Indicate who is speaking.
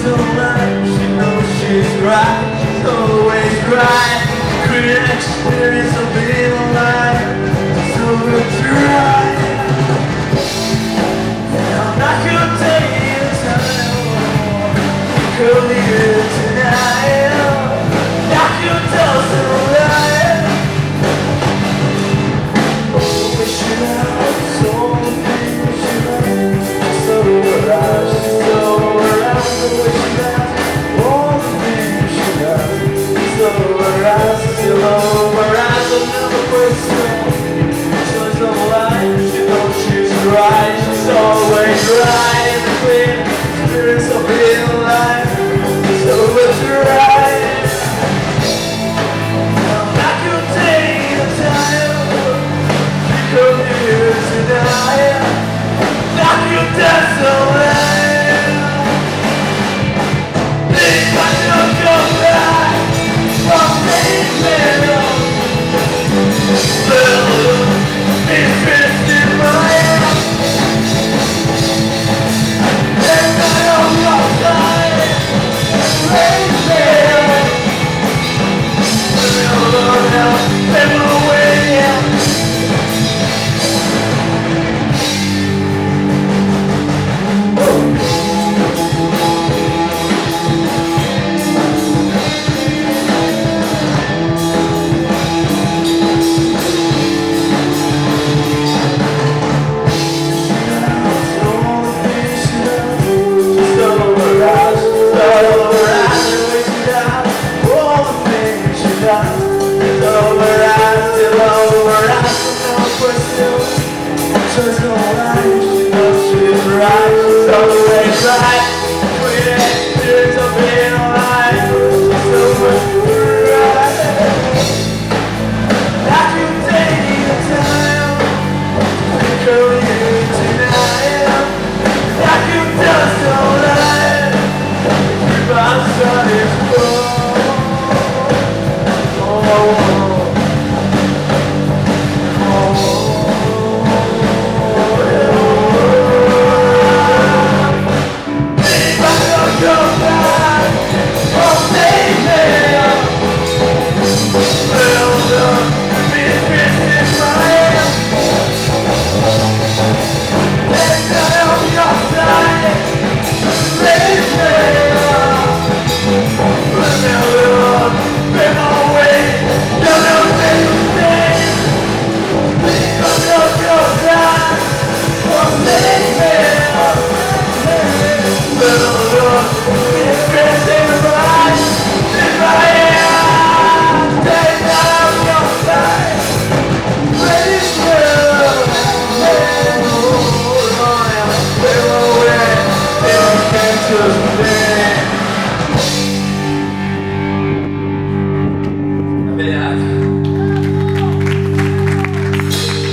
Speaker 1: so much, she knows she's right, she's always right. Great experience of being alive, so good to ride. And I'm not gonna take the time, come here tonight. I can tell some lie. Oh, we should have so many, we should have so around, so around. We should have all the things we should have so around, still over us. Another person, she's no lie. She knows she's right, she's always right. In the clear experience of being alive, so it's right. Come here tonight, knock you down so loud. Think I don't come back from being middle. Little interest in my head, and I don't come back. Raise me, let me alone now, let me away now. She's no lie, she knows she's right, she's always right. Queen experience of being alive, so much right. I can take the time, come here tonight. I can tell so lie, if my sun is cold. Oh. Just